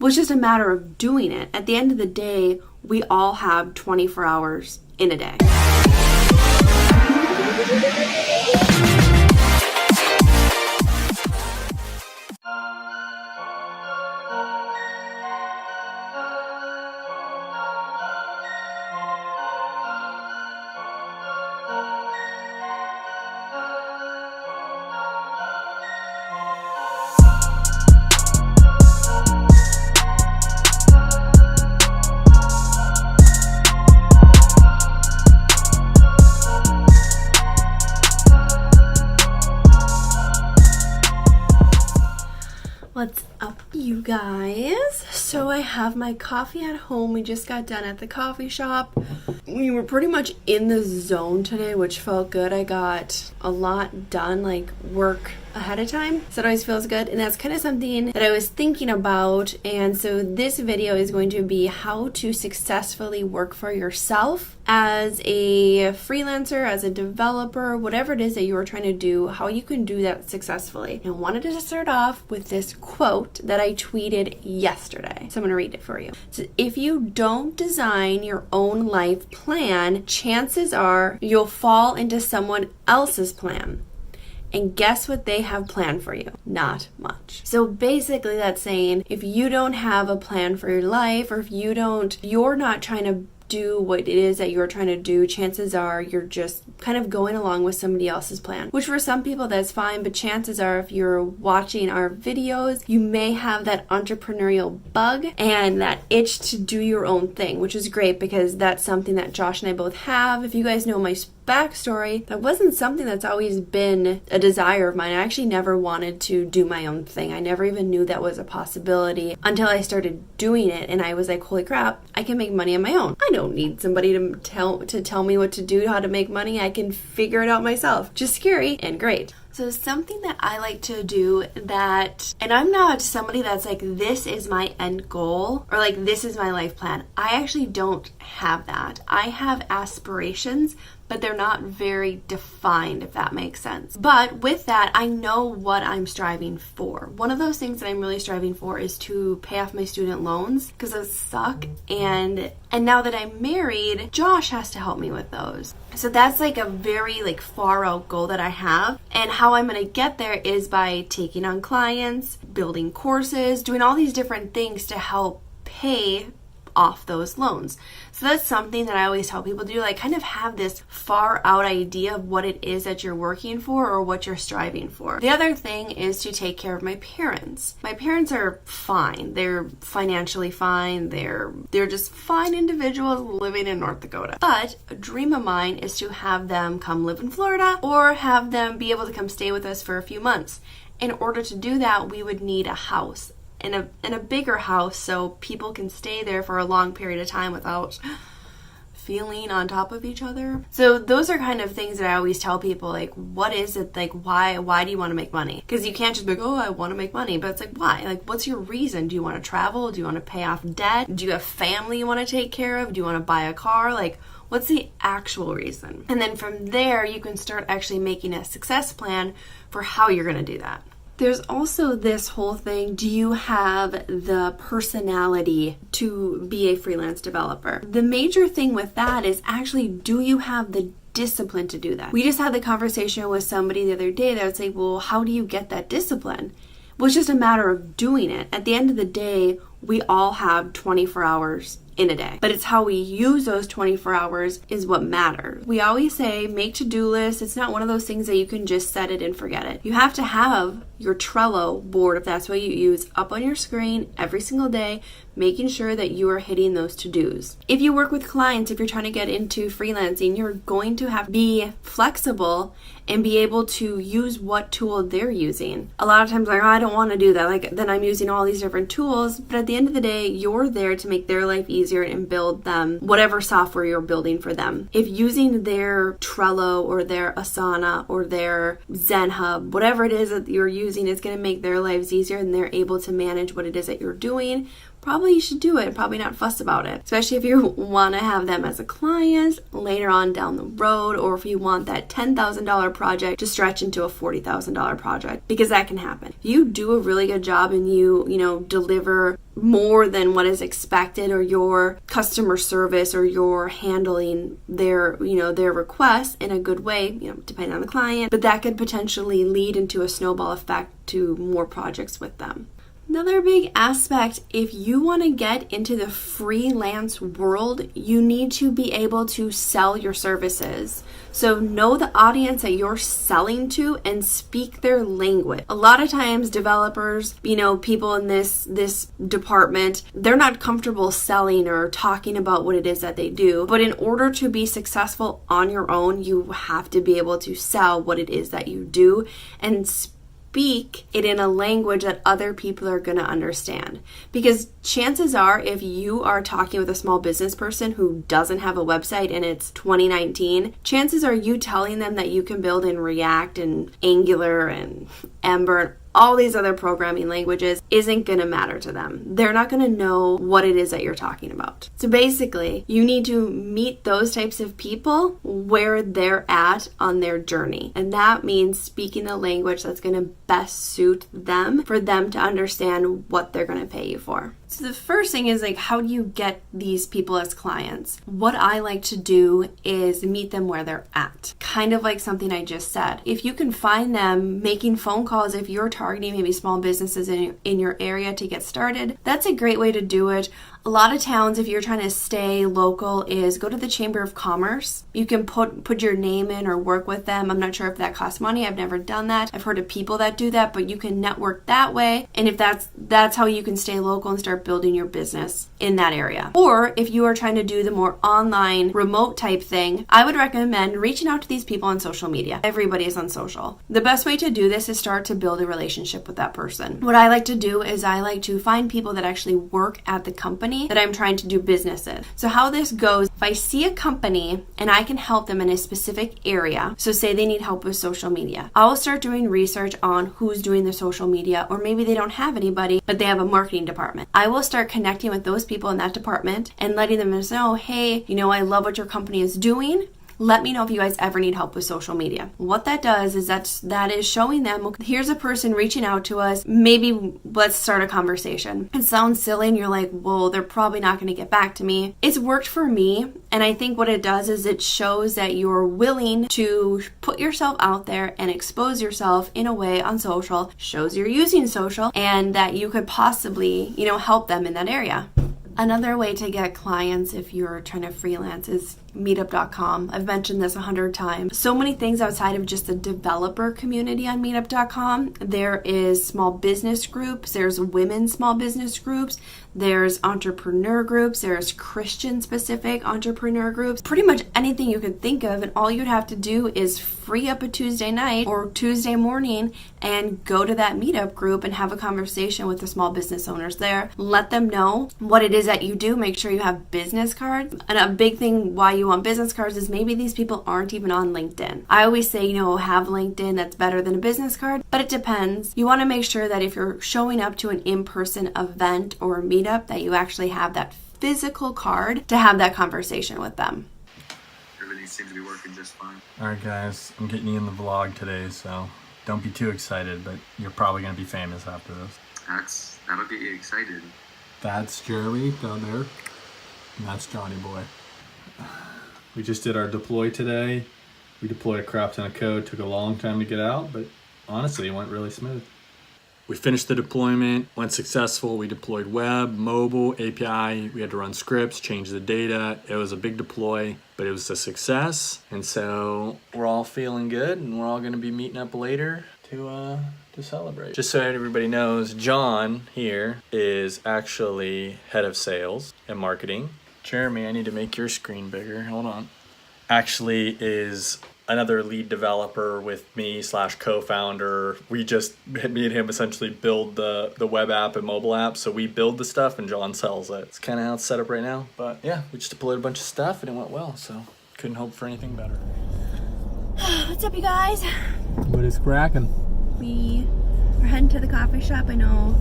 Well, it's just a matter of doing it. At the end of the day, we all have 24 hours in a day. What's up, you guys? So I have my coffee at home. We just got done at the coffee shop. We were pretty much in the zone today, which felt good. I got a lot done, like work ahead of time, so it always feels good. And that's kind of something that I was thinking about. And so this video is going to be how to successfully work for yourself as a freelancer, as a developer, whatever it is that you are trying to do, how you can do that successfully. And I wanted to start off with this quote that I tweeted yesterday. So I'm going to read it for you. So if you don't design your own life plan, chances are you'll fall into someone else's plan. And guess what they have planned for you? Not much. So basically that's saying if you don't have a plan for your life, or if you're not trying to do what it is that you're trying to do, chances are you're just kind of going along with somebody else's plan, which for some people that's fine, but chances are if you're watching our videos, you may have that entrepreneurial bug and that itch to do your own thing, which is great because that's something that Josh and I both have. If you guys know my backstory, that wasn't something that's always been a desire of mine. I actually never wanted to do my own thing. I never even knew that was a possibility until I started doing it, and I was like, holy crap, I can make money on my own. I don't need somebody to tell me what to do, how to make money. I can figure it out myself. Just scary and great. So something that I like to do and I'm not somebody that's like, this is my end goal or like, this is my life plan. I actually don't have that. I have aspirations, but they're not very defined, if that makes sense. But with that, I know what I'm striving for. One of those things that I'm really striving for is to pay off my student loans because those suck. And now that I'm married, Josh has to help me with those. So that's like a very like far out goal that I have. And how I'm going to get there is by taking on clients, building courses, doing all these different things to help pay off those loans. So that's something that I always tell people to do, like kind of have this far out idea of what it is that you're working for or what you're striving for. The other thing is to take care of my parents. My parents are fine. They're financially fine. They're just fine individuals living in North Dakota. But a dream of mine is to have them come live in Florida or have them be able to come stay with us for a few months. In order to do that, we would need a house. In a bigger house so people can stay there for a long period of time without feeling on top of each other. So those are kind of things that I always tell people, like, what is it, like, why do you want to make money? Because you can't just be like, oh, I want to make money, but it's like, why? Like, what's your reason? Do you want to travel? Do you want to pay off debt? Do you have family you want to take care of? Do you want to buy a car? Like, what's the actual reason? And then from there, you can start actually making a success plan for how you're going to do that. There's also this whole thing, do you have the personality to be a freelance developer? The major thing with that is actually, do you have the discipline to do that? We just had the conversation with somebody the other day that would say, well, how do you get that discipline? Well, it's just a matter of doing it. At the end of the day, we all have 24 hours in a day. But it's how we use those 24 hours is what matters. We always say make to-do lists. It's not one of those things that you can just set it and forget it. You have to have your Trello board, if that's what you use, up on your screen every single day, making sure that you are hitting those to-dos. If you work with clients, if you're trying to get into freelancing, you're going to have to be flexible and be able to use what tool they're using. A lot of times, like, oh, I don't want to do that. Like, then I'm using all these different tools. But at the end of the day, you're there to make their life easier and build them whatever software you're building for them. If using their Trello or their Asana or their Zen Hub, whatever it is that you're using is going to make their lives easier and they're able to manage what it is that you're doing, probably you should do it and probably not fuss about it. Especially if you want to have them as a client later on down the road, or if you want that $10,000 project to stretch into a $40,000 project, because that can happen. If you do a really good job and you deliver more than what is expected, or your customer service, or you're handling their requests in a good way, depending on the client, but that could potentially lead into a snowball effect to more projects with them. Another big aspect, if you want to get into the freelance world, you need to be able to sell your services. So know the audience that you're selling to and speak their language. A lot of times developers, people in this department, they're not comfortable selling or talking about what it is that they do. But in order to be successful on your own, you have to be able to sell what it is that you do and speak it in a language that other people are going to understand. Because chances are, if you are talking with a small business person who doesn't have a website and it's 2019, chances are you telling them that you can build in React and Angular and Ember, all these other programming languages, isn't going to matter to them. They're not going to know what it is that you're talking about. So basically, you need to meet those types of people where they're at on their journey. And that means speaking a language that's going to best suit them, for them to understand what they're going to pay you for. So the first thing is, how do you get these people as clients? What I like to do is meet them where they're at. Kind of like something I just said. If you can find them making phone calls, if you're targeting maybe small businesses in your area to get started, that's a great way to do it. A lot of towns, if you're trying to stay local, is go to the Chamber of Commerce. You can put your name in or work with them. I'm not sure if that costs money. I've never done that. I've heard of people that do that, but you can network that way. And if that's how you can stay local and start building your business in that area. Or if you are trying to do the more online, remote type thing, I would recommend reaching out to these people on social media. Everybody is on social. The best way to do this is start to build a relationship with that person. What I like to do is I like to find people that actually work at the company that I'm trying to do business in. So how this goes, if I see a company and I can help them in a specific area, so say they need help with social media, I will start doing research on who's doing the social media, or maybe they don't have anybody, but they have a marketing department. I will start connecting with those people in that department and letting them know, hey, I love what your company is doing. Let me know if you guys ever need help with social media. What that does is that is showing them, here's a person reaching out to us. Maybe let's start a conversation. It sounds silly and you're like, well, they're probably not going to get back to me. It's worked for me. And I think what it does is it shows that you're willing to put yourself out there and expose yourself in a way on social, shows you're using social, and that you could possibly, help them in that area. Another way to get clients if you're trying to freelance is meetup.com. I've mentioned this 100 times. So many things outside of just the developer community on meetup.com. There is small business groups, there's women's small business groups, there's entrepreneur groups, there's Christian specific entrepreneur groups, pretty much anything you could think of. And all you'd have to do is free up a Tuesday night or Tuesday morning and go to that meetup group and have a conversation with the small business owners there. Let them know what it is that you do. Make sure you have business cards. And a big thing why you want business cards is maybe these people aren't even on LinkedIn. I always say, have LinkedIn, that's better than a business card, but it depends. You want to make sure that if you're showing up to an in-person event or a meetup, that you actually have that physical card to have that conversation with them. Everything seems to be working just fine. Alright guys, I'm getting you in the vlog today, so don't be too excited, but you're probably going to be famous after this. That'll get you excited. That's Jeremy down there, and that's Johnny Boy. We just did our deploy today. We deployed a crap ton of code, took a long time to get out, but honestly, it went really smooth. We finished the deployment, went successful. We deployed web, mobile, API. We had to run scripts, change the data. It was a big deploy, but it was a success. And so we're all feeling good, and we're all gonna be meeting up later to celebrate. Just so everybody knows, John here is actually head of sales and marketing. Jeremy, I need to make your screen bigger. Hold on. Actually is another lead developer with me / co-founder. Me and him essentially build the web app and mobile app. So we build the stuff and John sells it. It's kind of how it's set up right now. But yeah, we just deployed a bunch of stuff and it went well. So couldn't hope for anything better. What's up, you guys? What is cracking? We are heading to the coffee shop. I know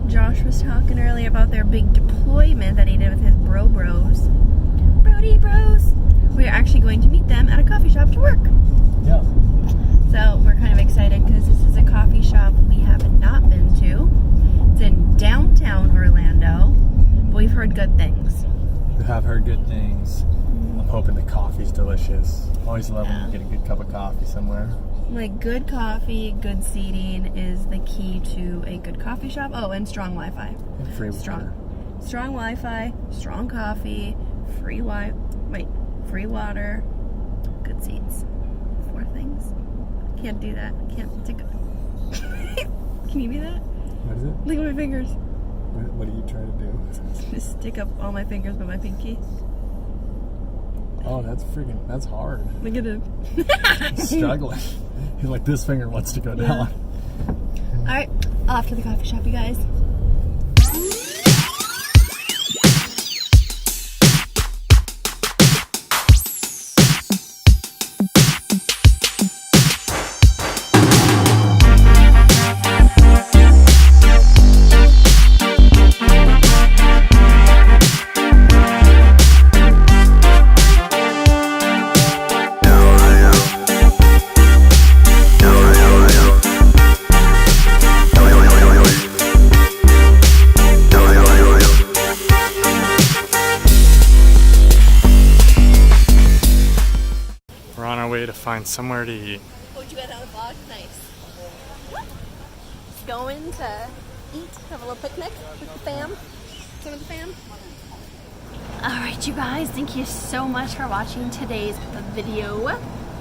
Josh was talking earlier about their big deployment that he did with his bros. Brody bros. We are actually going to meet them at a coffee shop to work. Yeah. So we're kind of excited because this is a coffee shop we have not been to. It's in downtown Orlando, but we've heard good things. We have heard good things. I'm hoping the coffee's delicious. Always love when you get a good cup of coffee somewhere. Like, good coffee, good seating is the key to a good coffee shop. Oh, and strong Wi-Fi. And free water. Strong Wi-Fi, strong coffee, free water, good seats. 4 things. Can't do that. Can't stick up. Can you do that? What is it? Look at my fingers. What are you trying to do? Just stick up all my fingers but my pinky. Oh, that's hard. Look at him. He's struggling. He's like, this finger wants to go down. Alright, off to the coffee shop, you guys. We're on our way to find somewhere to eat. Oh, you got out of the box? Nice. Just going to eat, have a little picnic with the fam. Some of the fam. Alright, you guys, thank you so much for watching today's video.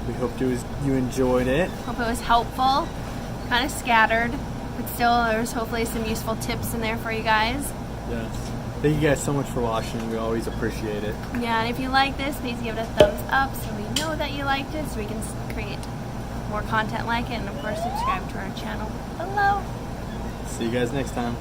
We hope you enjoyed it. Hope it was helpful. Kind of scattered, but still there's hopefully some useful tips in there for you guys. Yes. Thank you guys so much for watching. We always appreciate it. Yeah, and if you like this, please give it a thumbs up so we know that you liked it, so we can create more content like it, and of course subscribe to our channel below. See you guys next time.